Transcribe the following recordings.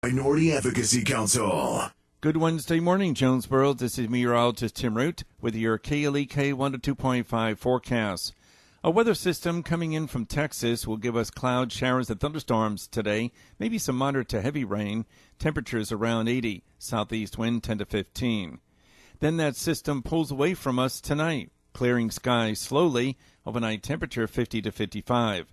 Minority Advocacy Council. Good Wednesday morning, Jonesboro. This is meteorologist Tim Root with your KLEK 102.5 forecast. A weather system coming in from Texas will give us clouds, showers, and thunderstorms today, maybe some moderate to heavy rain, temperatures around 80, southeast wind 10 to 15. Then that system pulls away from us tonight, clearing skies slowly, overnight temperature 50 to 55.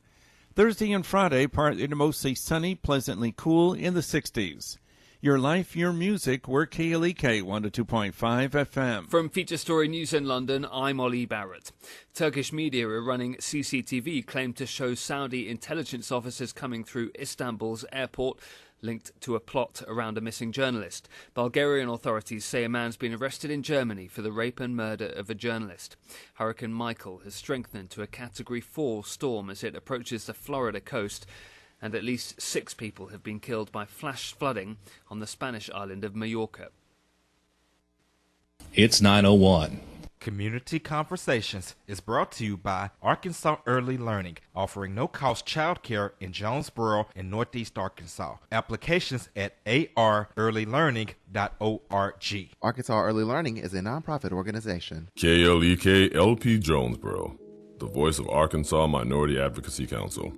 Thursday and Friday, partly to mostly sunny, pleasantly cool in the 60s. Your life, your music, we're KLEK 102.5 FM. From Feature Story News in London, I'm Ollie Barrett. Turkish media are running CCTV claimed to show Saudi intelligence officers coming through Istanbul's airport, linked to a plot around a missing journalist. Bulgarian authorities say a man's been arrested in Germany for the rape and murder of a journalist. Hurricane Michael has strengthened to a Category 4 storm as it approaches the Florida coast, and at least 6 people have been killed by flash flooding on the Spanish island of Mallorca. It's 9:01. Community Conversations is brought to you by Arkansas Early Learning, offering no-cost childcare in Jonesboro and Northeast Arkansas. Applications at arearlylearning.org. Arkansas Early Learning is a nonprofit organization. KLEK LP Jonesboro, the voice of Arkansas Minority Advocacy Council.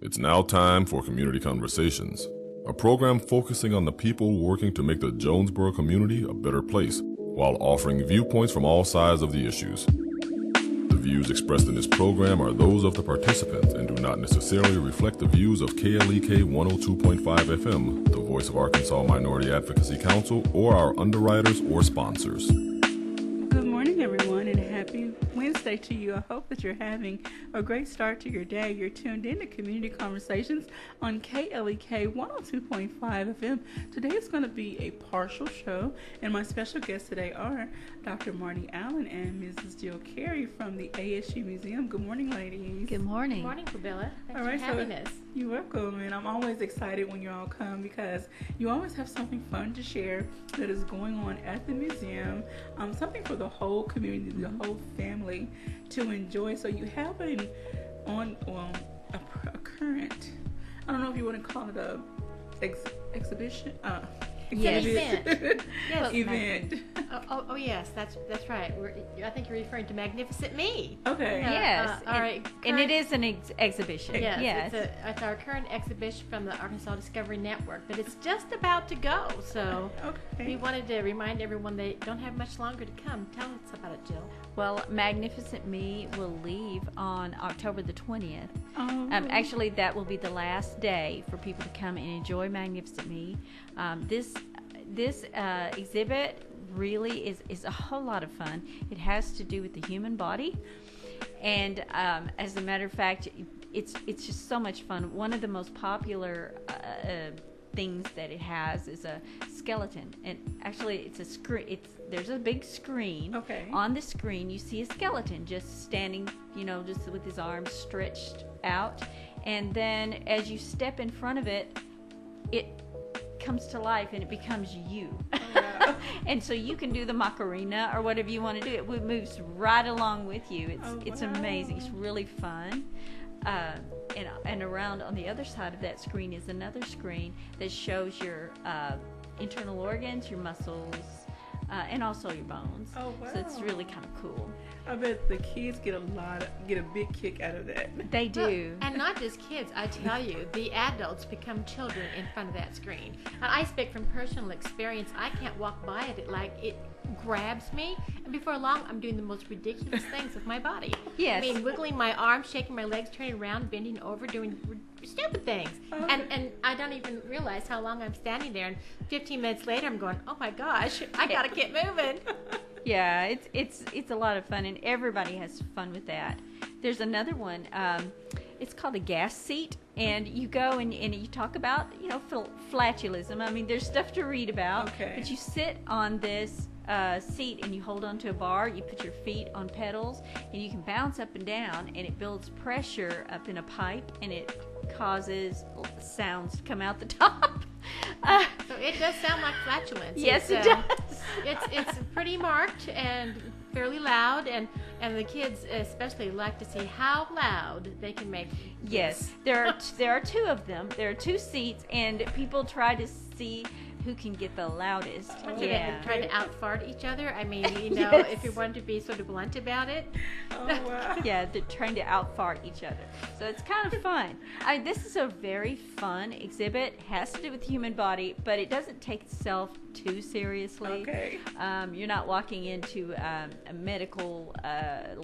It's now time for Community Conversations, a program focusing on the people working to make the Jonesboro community a better place, while offering viewpoints from all sides of the issues. The views expressed in this program are those of the participants and do not necessarily reflect the views of KLEK 102.5 FM, the voice of Arkansas Minority Advocacy Council, or our underwriters or sponsors. Good morning, everyone, and happy Wednesday to you. I hope that you're having a great start to your day. You're tuned in to Community Conversations on KLEK 102.5 FM. Today is going to be a partial show, and my special guests today are Dr. Marti Allen and Mrs. Jill Kary from the ASU Museum. Good morning, ladies. Good morning. Good morning, Cabela. Thanks all right, for having us. You're welcome, and I'm always excited when you all come because you always have something fun to share that is going on at the museum, something for the whole community, the whole family to enjoy. So you have a current, I don't know if you want to call it a exhibition. Yes. Event. Yes. Event. Oh, yes, that's right. I think you're referring to Magnificent Me. Okay. Yes. All right. And it is an exhibition. Yes. It's our current exhibition from the Arkansas Discovery Network, but it's just about to go. So we wanted to remind everyone they don't have much longer to come. Tell us about it, Jill. Well, Magnificent Me will leave on October the 20th. Oh. Actually, that will be the last day for people to come and enjoy Magnificent Me. This exhibit really is a whole lot of fun. It has to do with the human body, and as a matter of fact, it's just so much fun. One of the most popular things that it has is a skeleton, and actually it's a screen. There's a big screen. Okay. On the screen, you see a skeleton just standing, just with his arms stretched out, and then as you step in front of it, it comes to life and it becomes you. Oh, wow. And so you can do the Macarena or whatever you want to do. It moves right along with you. It's amazing. It's really fun. And around on the other side of that screen is another screen that shows your internal organs, your muscles, and also your bones. Oh, wow. So it's really kind of cool. I bet the kids get a big kick out of that. They do. And not just kids, I tell you, the adults become children in front of that screen. And I speak from personal experience. I can't walk by it like it grabs me, and before long I'm doing the most ridiculous things with my body. Yes. I mean, wiggling my arms, shaking my legs, turning around, bending over, doing stupid things. And I don't even realize how long I'm standing there, and 15 minutes later I'm going, oh my gosh, I gotta get moving. Yeah, it's a lot of fun, and everybody has fun with that. There's another one. It's called a gas seat, and you go and you talk about flatulism. I mean, there's stuff to read about. Okay. But you sit on this seat and you hold onto a bar. You put your feet on pedals, and you can bounce up and down, and it builds pressure up in a pipe, and it causes sounds to come out the top. So it does sound like flatulence. Yes, it does. It's pretty marked and fairly loud, and the kids especially like to see how loud they can make. Yes, there are two of them. There are two seats, and people try to see who can get the loudest. Trying to out-fart each other. I mean, Yes. if you want to be sort of blunt about it. Oh, wow. Yeah, they're trying to out-fart each other. So it's kind of fun. This is a very fun exhibit. It has to do with the human body, but it doesn't take itself too seriously. Okay. You're not walking into a medical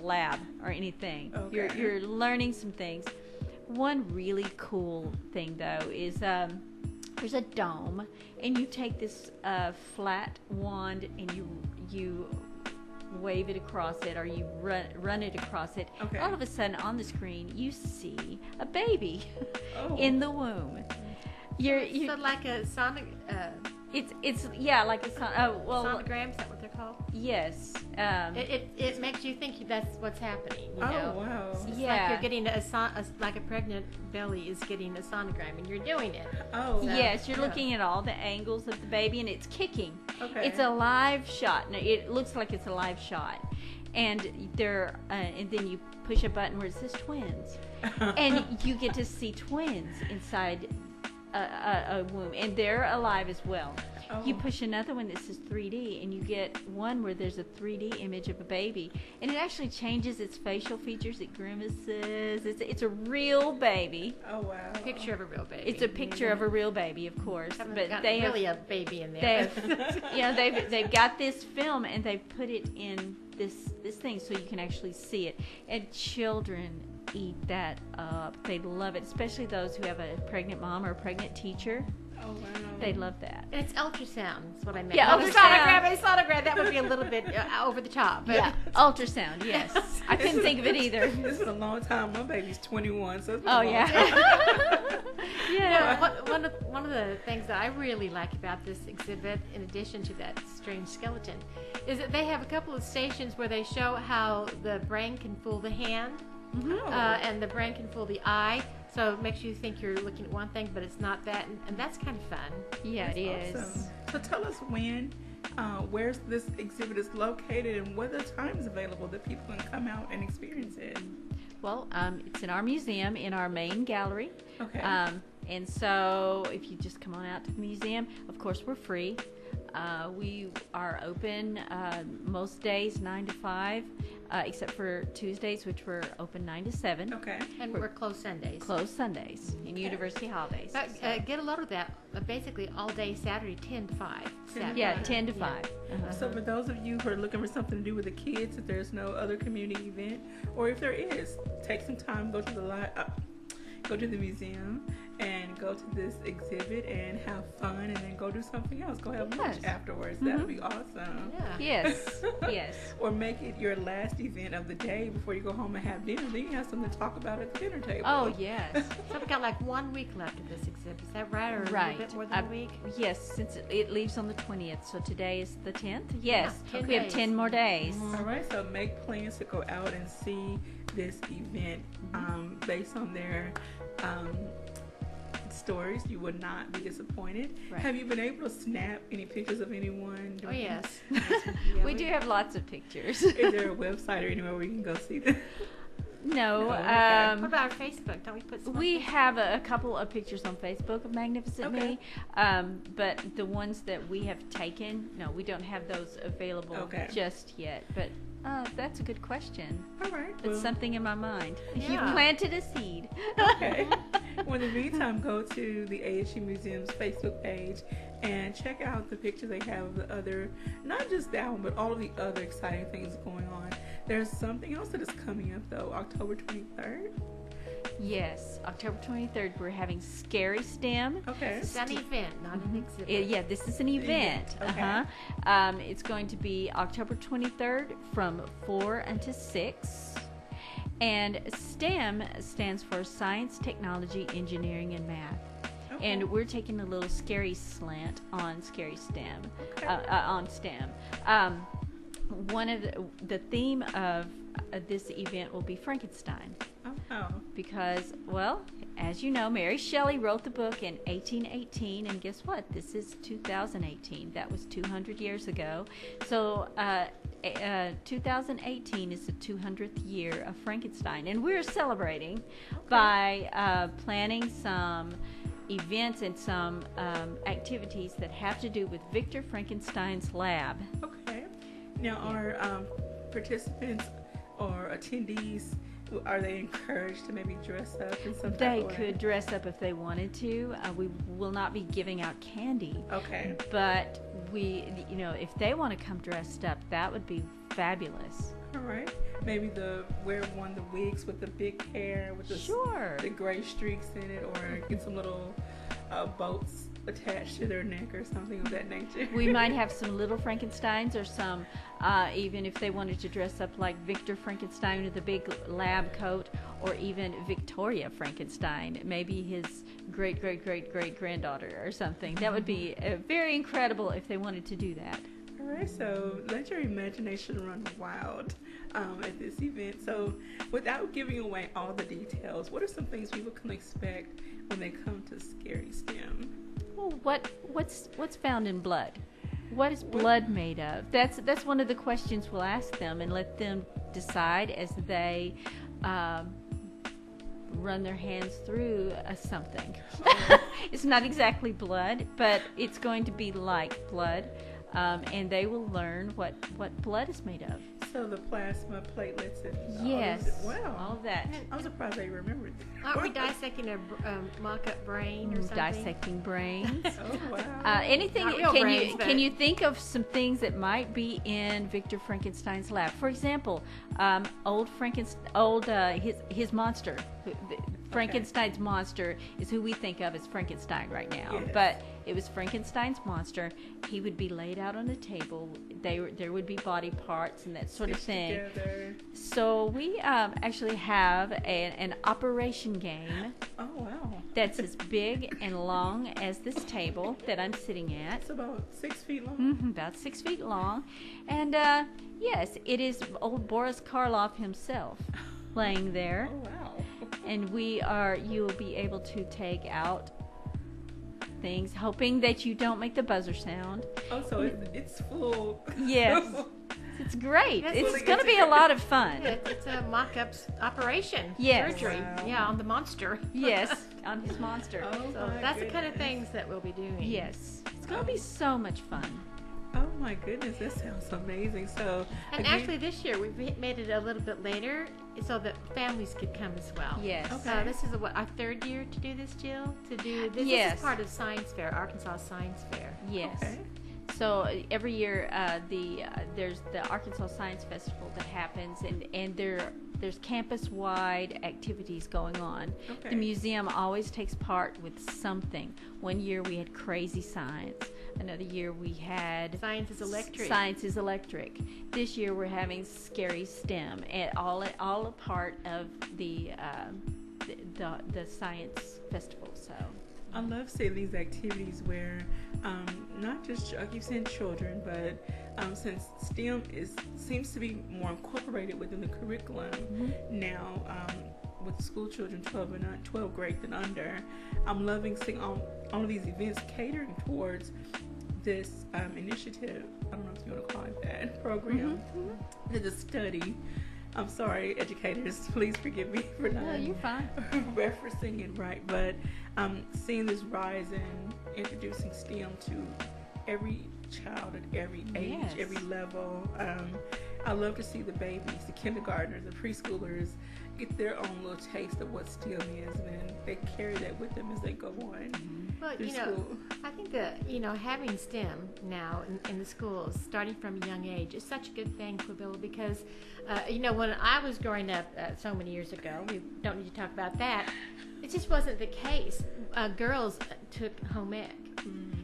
lab or anything. Okay. You're learning some things. One really cool thing, though, is there's a dome, and you take this flat wand and you wave it across it, or you run it across it. Okay. All of a sudden, on the screen, you see a baby Oh. in the womb. So like a sonic It's like a sonogram. Is that what they're called? yes. It makes you think that's what's happening. You Oh, know? wow. It's Yeah. like you're getting like a pregnant belly is getting a sonogram, and you're doing it. Oh. Yes, you're yeah. looking at all the angles of the baby, and it's kicking. Okay. It's a live shot. No, it looks like it's a live shot, and and then you push a button where it says twins, and you get to see twins inside a womb, and they're alive as well. Oh. You push another one that says 3D, and you get one where there's a 3D image of a baby, and it actually changes its facial features. It grimaces. It's a real baby. Oh, wow. Picture of a real baby. It's a picture of a real baby, of course, Haven't but got they have really a baby in there. they've got this film, and they've put it in this thing so you can actually see it. And children eat that up. They love it, especially those who have a pregnant mom or a pregnant teacher. Oh, wow. They love that. And it's ultrasound. Is what I meant. Yeah, Not ultrasound. A sonogram. That would be a little bit over the top. But Yeah, ultrasound. Yes, I couldn't think of it either. This is a long time. My baby's 21, so it's been Oh a long yeah, time. yeah. One of the things that I really like about this exhibit, in addition to that strange skeleton, is that they have a couple of stations where they show how the brain can fool the hand, and the brain can fool the eye. So it makes you think you're looking at one thing, but it's not that, and that's kind of fun. Yeah, it is. Awesome. So tell us where this exhibit is located, and what the time is available that people can come out and experience it. Well, it's in our museum, in our main gallery. Okay. And so if you just come on out to the museum, of course, we're free. We are open most days 9 to 5, except for Tuesdays, which we're open 9 to 7. Okay. And we're closed Sundays. Closed Sundays and university holidays. But get a load of that. Basically, all day Saturday, 10 to 5. Saturday. Yeah, 10 to 5. Uh-huh. So for those of you who are looking for something to do with the kids, if there's no other community event, or if there is, take some time, go to the museum and go to this exhibit and have fun, and then go do something else. Go have lunch afterwards. That'll be awesome. Yeah. Yes, yes. Or make it your last event of the day before you go home and have dinner. Then you have something to talk about at the dinner table. Oh, yes. So we've got like 1 week left of this exhibit. Is that right? Or Right. a little bit more than a week? Yes, since it leaves on the 20th. So today is the 10th. Yes, Yeah, 10 we have days. 10 more days. All right, so make plans to go out and see this event based on their stories. You would not be disappointed. Right. Have you been able to snap any pictures of anyone? Oh, yes. We do have lots of pictures. Is there a website or anywhere where you can go see them? No. Okay. What about our Facebook? Don't we put some? We have a couple of pictures on Facebook of Magnificent Okay. Me, but the ones that we have taken, no, we don't have those available just yet. But that's a good question. All right. It's something in my mind. You Yeah. planted a seed. Okay. Well, in the meantime, go to the ASU Museum's Facebook page and check out the pictures they have of the other, not just that one, but all of the other exciting things going on. There's something else that is coming up, though, October 23rd. Yes, October 23rd, we're having Scary STEM. Okay. It's an event, not an exhibit. Yeah, this is an event. Okay. It's going to be October 23rd from 4 until 6. And STEM stands for Science, Technology, Engineering, and Math. Okay. And we're taking a little scary slant on Scary STEM, Okay. on STEM. One of the theme of this event will be Frankenstein. Oh. Because, well, as you know, Mary Shelley wrote the book in 1818, and guess what? This is 2018. That was 200 years ago. So 2018 is the 200th year of Frankenstein, and we're celebrating by planning some events and some activities that have to do with Victor Frankenstein's lab. Okay. Now, are participants or attendees, are they encouraged to maybe dress up in some They type of way? could dress up if they wanted to. We will not be giving out candy. Okay. But if they want to come dressed up, that would be fabulous. All right. Maybe wear one of the wigs with the big hair with the gray streaks in it, or get some little boats attached to their neck or something of that nature. We might have some little Frankensteins, or some, even if they wanted to dress up like Victor Frankenstein with a big lab coat, or even Victoria Frankenstein, maybe his great-great-great-great-granddaughter or something. That would be very incredible if they wanted to do that. All right, so let your imagination run wild at this event. So without giving away all the details, what are some things people can expect when they come to Scary STEM? Well, what's found in blood? What is blood made of? That's one of the questions we'll ask them, and let them decide as they run their hands through something. It's not exactly blood, but it's going to be like blood. And they will learn what blood is made of. So the plasma, platelets, and yes, wow, all of that. I'm surprised they remembered that. Aren't we dissecting a mock-up brain or something? Dissecting brains. Oh wow. Anything? Not real brains, Can you think of some things that might be in Victor Frankenstein's lab? For example, his monster. Frankenstein's monster is who we think of as Frankenstein right now. Yes. But it was Frankenstein's monster. He would be laid out on a table. There would be body parts and that sort of thing. Together. So we actually have an operation game. Oh wow. That's as big and long as this table that I'm sitting at. It's about 6 feet long. About 6 feet long. And yes, it is old Boris Karloff himself laying there. Oh wow. And you will be able to take out things, hoping that you don't make the buzzer sound. Oh, so it's full. Yes. It's great. That's It's really going to good be a lot of fun. It's a mock-up operation. Yes. Surgery. Wow. Yeah, on the monster. Yes, on his monster. Oh, So my that's the kind of goodness. things that we'll be doing. Yes. It's going to be so much fun. Oh my goodness, that sounds amazing. So, And again- actually this year we've made it a little bit later so that families could come as well. Yes. Okay. This is our third year to do this, Jill? This Yes. is part of Science Fair, Arkansas Science Fair. Yes. Okay. So every year there's the Arkansas Science Festival that happens, and there's campus-wide activities going on. Okay. The museum always takes part with something. One year we had crazy science. Another year we had Science is Electric. Science is Electric. This year we're having Scary STEM, and all a part of the science festival. So. I love seeing these activities where not just, like you said, children, but since STEM seems to be more incorporated within the curriculum now, with school children 12 grade and under, I'm loving seeing all of these events catering towards this initiative. I don't know if you want to call it that program. The study. I'm sorry, educators. Please forgive me for not No, you're fine. referencing it right, but seeing this rise in introducing STEM to every child at every age, Yes. every level. I love to see the babies, the kindergartners, the preschoolers get their own little taste of what STEM is, and then they carry that with them as they go on. Well, through you know, school. I think that, having STEM now in the schools, starting from a young age, is such a good thing for Bill because, when I was growing up so many years ago, we don't need to talk about that, it just wasn't the case. Girls took home ec,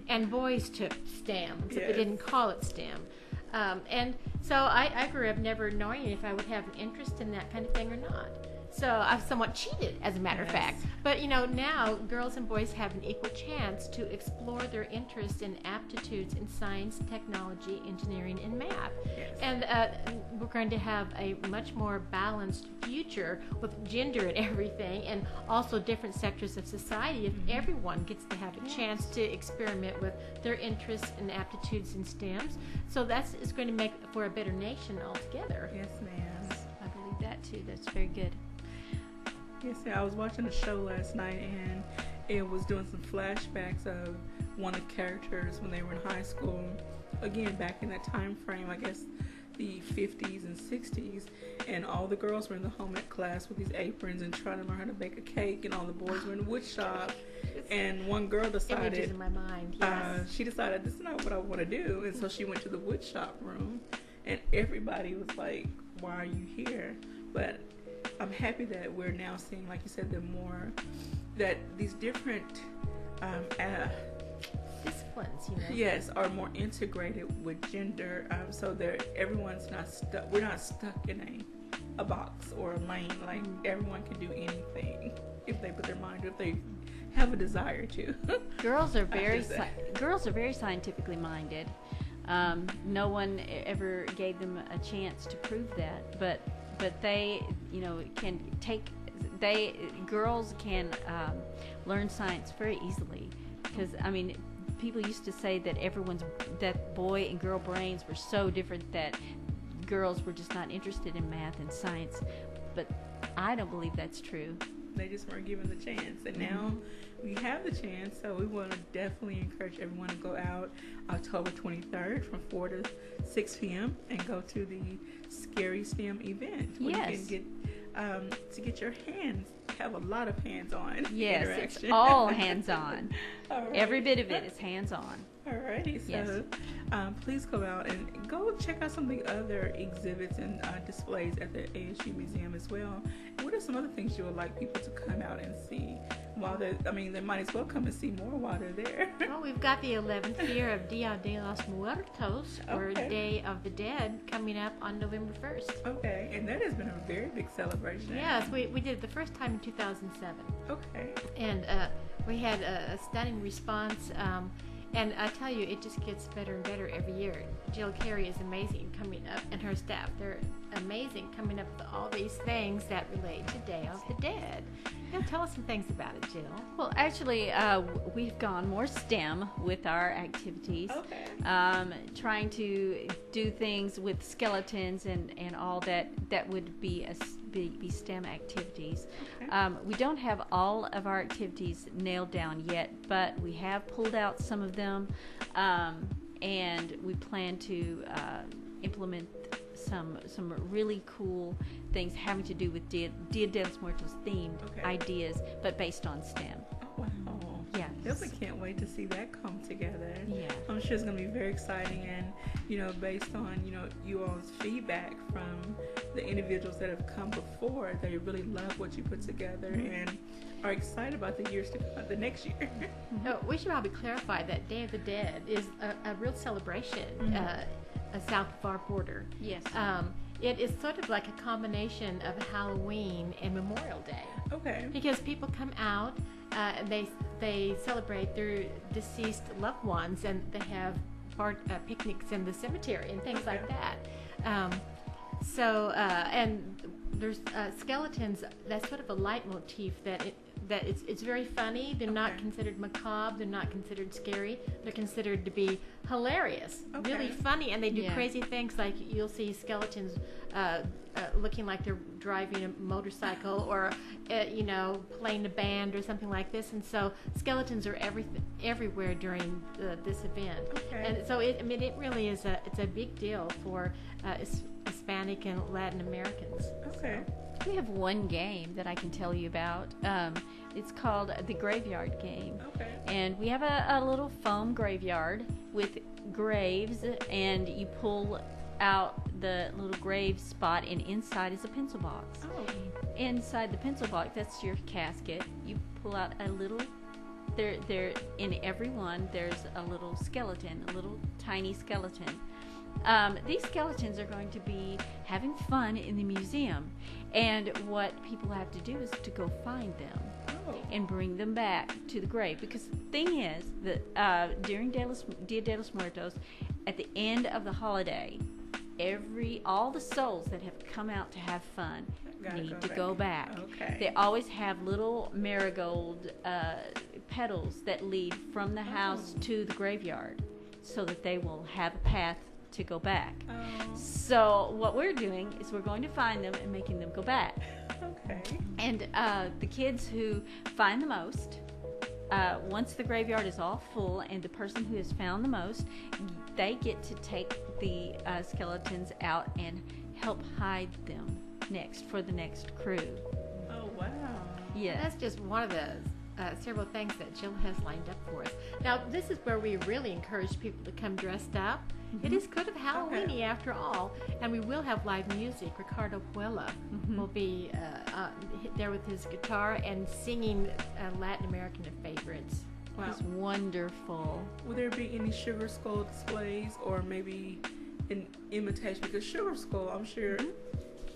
and boys took STEM, except Yes. they didn't call it STEM. And so I grew up never knowing if I would have an interest in that kind of thing or not. So I've somewhat cheated, as a matter of Yes. fact. But, now girls and boys have an equal chance to explore their interests and aptitudes in science, technology, engineering, and math. Yes. And we're going to have a much more balanced future with gender and everything, and also different sectors of society if everyone gets to have a chance to experiment with their interests and aptitudes in STEMs. So it's going to make for a better nation altogether. Yes, ma'am. I believe that too. That's very good. Yes, I was watching a show last night, and it was doing some flashbacks of one of the characters when they were in high school. Again, back in that time frame, I guess the 50s and 60s, and all the girls were in the home ec class with these aprons and trying to learn how to bake a cake, and all the boys were in the wood shop. And one girl decided, images in my mind, yes. She decided, this is not what I want to do, and so she went to the wood shop room, and everybody was like, why are you here? But I'm happy that we're now seeing, like you said, that these different disciplines, yes, are more integrated with gender, so everyone's not stuck. We're not stuck in a box or a lane. Like everyone can do anything if they put their mind to it, if they have a desire to. Girls are very scientifically minded. No one ever gave them a chance to prove that, but they, girls can learn science very easily, because people used to say that boy and girl brains were so different that girls were just not interested in math and science, but I don't believe that's true. They just weren't given the chance, and now we have the chance, so we want to definitely encourage everyone to go out October 23rd from 4 to 6 p.m. and go to the Scary STEM event where you can get your hands, have a lot of hands-on interaction. It's all hands-on. Right. Every bit of it is hands-on. Alrighty, so please go out and go check out some of the other exhibits and displays at the ASU Museum as well. And what are some other things you would like people to come out and see? They might as well come and see more while they're there. Well, we've got the 11th year of Dia de los Muertos, or Day of the Dead, coming up on November 1st. Okay, and that has been a very big celebration. Yes, we did it the first time in 2007. Okay. And we had a stunning response. And I tell you, it just gets better and better every year. Jill Kary is amazing coming up, and her staff, they're amazing coming up with all these things that relate to Day of the Dead. Tell us some things about it, Jill. Well, actually, we've gone more STEM with our activities. Okay. Trying to do things with skeletons and all that would be STEM activities. Okay. We don't have all of our activities nailed down yet, but we have pulled out some of them, and we plan to implement some really cool things having to do with Dia de los Muertos themed ideas, but based on STEM. Oh, wow. Yeah. Definitely can't wait to see that come together. Yeah. I'm sure it's going to be very exciting, and, based on, you all's feedback from the individuals that have come before, they really love what you put together and are excited about the years to come, the next year. We should probably clarify that Day of the Dead is a real celebration south of our border. Yes. It is sort of like a combination of Halloween and Memorial Day. Okay. Because people come out, they celebrate their deceased loved ones, and they have picnics in the cemetery and things like that. And there's skeletons. That's sort of a leitmotif that it's very funny. They're not considered macabre. They're not considered scary. They're considered to be hilarious, really funny, and they do crazy things. Like you'll see skeletons looking like they're driving a motorcycle or playing a band or something like this. And so skeletons are everywhere during this event. Okay. And so it really is it's a big deal for Hispanic and Latin Americans. Okay. We have one game that I can tell you about. It's called the Graveyard Game. Okay. And we have a little foam graveyard with graves, and you pull out the little grave spot, and inside is a pencil box. Oh. Inside the pencil box, that's your casket. You pull out a little. There in every one, there's a little skeleton, a little tiny skeleton. These skeletons are going to be having fun in the museum, and what people have to do is to go find them and bring them back to the grave. Because the thing is that during Dia de los Muertos, at the end of the holiday, all the souls that have come out to have fun need to go back. Okay. They always have little marigold petals that lead from the house to the graveyard, so that they will have a path to go back. So what we're doing is we're going to find them and making them go back. Okay. And the kids who find the most once the graveyard is all full and the person who has found the most, they get to take the skeletons out and help hide them for the next crew. Oh, wow. Yeah. That's just one of the several things that Jill has lined up for us. Now, this is where we really encourage people to come dressed up. It is kind of Halloween-y after all, and we will have live music. Ricardo Puella will be there with his guitar and singing Latin American favorites. Wow. It's wonderful. Will there be any sugar skull displays or maybe an imitation? Because sugar skull, I'm sure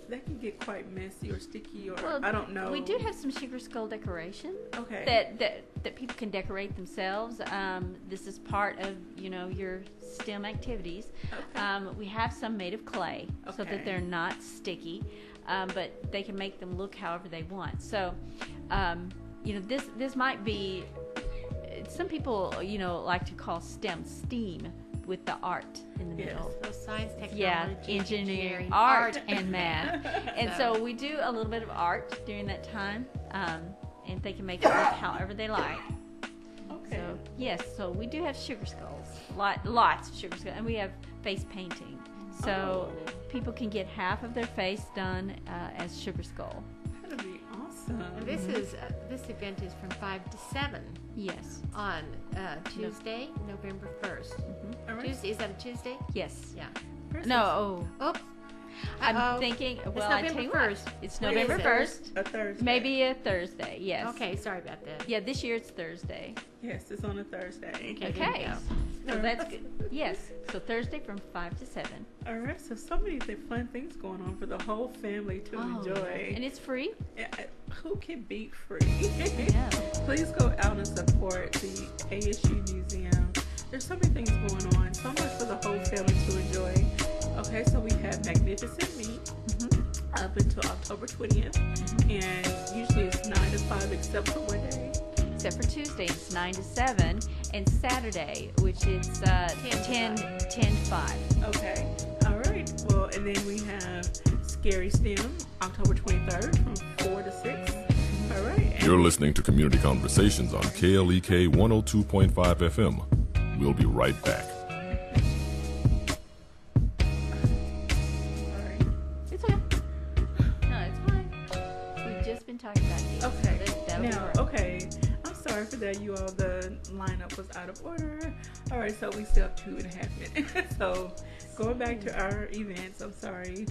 that can get quite messy or sticky, or I don't know. We do have some sugar skull decoration. Okay. That people can decorate themselves. This is part of your STEM activities. Okay. We have some made of clay so Okay. that they're not sticky, but they can make them look however they want. So, this might be. Some people like to call STEM STEAM with the art in the middle. So science, technology, Yeah, engineering, art, and math. And so we do a little bit of art during that time, and they can make it look however they like. Okay. So, yes, so we do have sugar skulls, lots of sugar skulls, and we have face painting. So people can get half of their face done as sugar skull. That'd be awesome. And this event is from 5 to 7 Yes. on Tuesday, November 1st. All right. Tuesday, is that a Tuesday? Yes. Yeah. No, Oops. I'm thinking, well, I tell you November what, 1st. it's What November is it? 1st. A Thursday. Maybe a Thursday, yes. Okay, sorry about that. Yeah, this year it's Thursday. Yes, it's on a Thursday. Okay. Okay. There So that's good. Yes. So Thursday from 5 to 7. All right, so many fun things going on for the whole family to enjoy. And it's free. Who can beat free? Yeah. Please go out and support the ASU Museum. There's so many things going on, so much for the whole family to enjoy. Okay, so we have Magnificent Meat up until October 20th, and usually it's 9 to 5 except for one day. Except for Tuesday, it's 9 to 7, and Saturday, which is 10 to 5. Okay, all right. Well, and then we have Scary STEM, October 23rd from 4 to 6. All right. And You're listening to Community Conversations on KLEK 102.5 FM. We'll be right back. sorry. It's okay. No, it's fine. We've just been talking about these. Okay. So that'll be Now, right. okay. I'm sorry for that, you all. The lineup was out of order. All right, so we still have 2.5 minutes. So going back to our events, I'm sorry.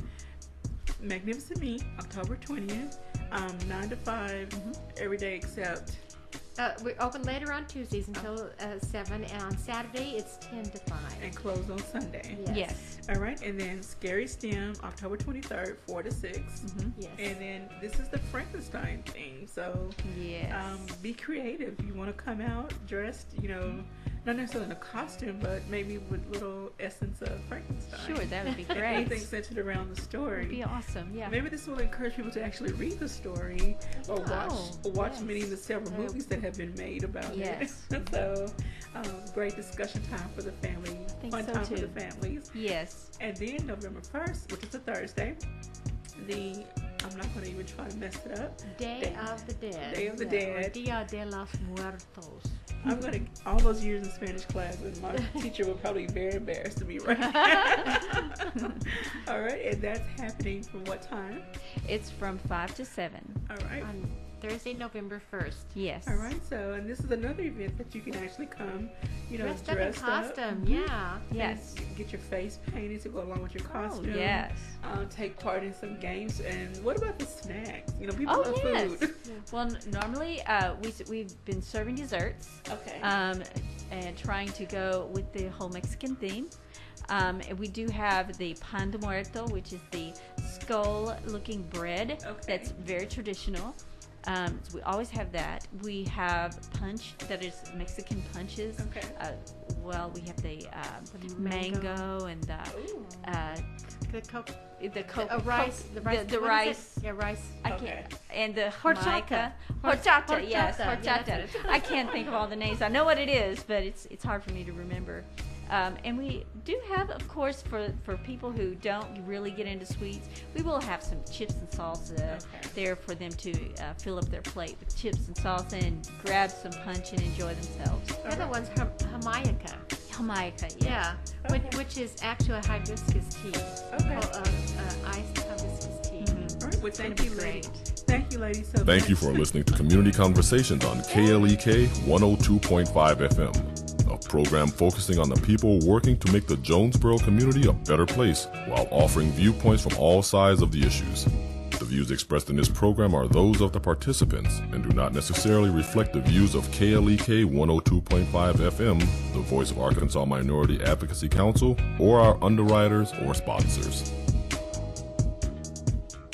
Magnificent Meat, October 20th, 9 to 5, every day except. We open later on Tuesdays until 7, and on Saturday it's 10 to 5. And close on Sunday. Yes. All right, and then Scary STEM, October 23rd, 4 to 6. Yes. And then this is the Frankenstein theme. So Yes. be creative. You want to come out dressed, not necessarily in a costume, but maybe with little essence of Frankenstein. Sure, that would be And great. anything centered around the story. Would be awesome. Yeah. Maybe this will encourage people to actually read the story or watch yes. many of the several movies that have been made about Yes. it. So, great discussion time for the family. think Fun so, time for too. the families. Yes. And then November 1st, which is a Thursday, I'm not going to even try to mess it up. Day of the Dead. Day of the Or Dead. Dia de los Muertos. I'm going to, all those years in Spanish class, and my teacher would probably be very embarrassed to be right. All right, and that's happening from what time? It's from 5 to 7. All right. On Thursday, November 1st. Yes. All right, so, and this is another event that you can actually come, Dressed up in dressed up. costume, yeah. Yes. And get your face painted to go along with your costume. Oh, yes. Take part in some games. And what about the snacks? People Oh, love yes. food. Well, normally we've been serving desserts. Okay. And trying to go with the whole Mexican theme. And we do have the pan de muerto, which is the skull-looking bread. Okay. That's very traditional. So we always have that. We have punch that is Mexican punches. Okay. We have the mango and the Ooh. The Coke. rice. The rice. The what is rice. it? Yeah, rice. I Okay. can't. And the Horchata. Jamaica. Horchata. Horchata, yes, Yeah, horchata. that's it. I can't think of all the names. I know what it is, but it's hard for me to remember. And we do have, of course, for people who don't really get into sweets, we will have some chips and salsa there for them to fill up their plate with chips and salsa and grab some punch and enjoy themselves. The other one's Jamaica. Jamaica, Yeah, which is actually a hibiscus tea. Okay. Iced hibiscus tea. All right. Well, thank you, ladies. Thank you, ladies. So Thank much. you for listening to Community Conversations on KLEK 102.5 FM, a program focusing on the people working to make the Jonesboro community a better place while offering viewpoints from all sides of the issues. The views expressed in this program are those of the participants and do not necessarily reflect the views of KLEK 102.5 FM, the voice of Arkansas Minority Advocacy Council, or our underwriters or sponsors.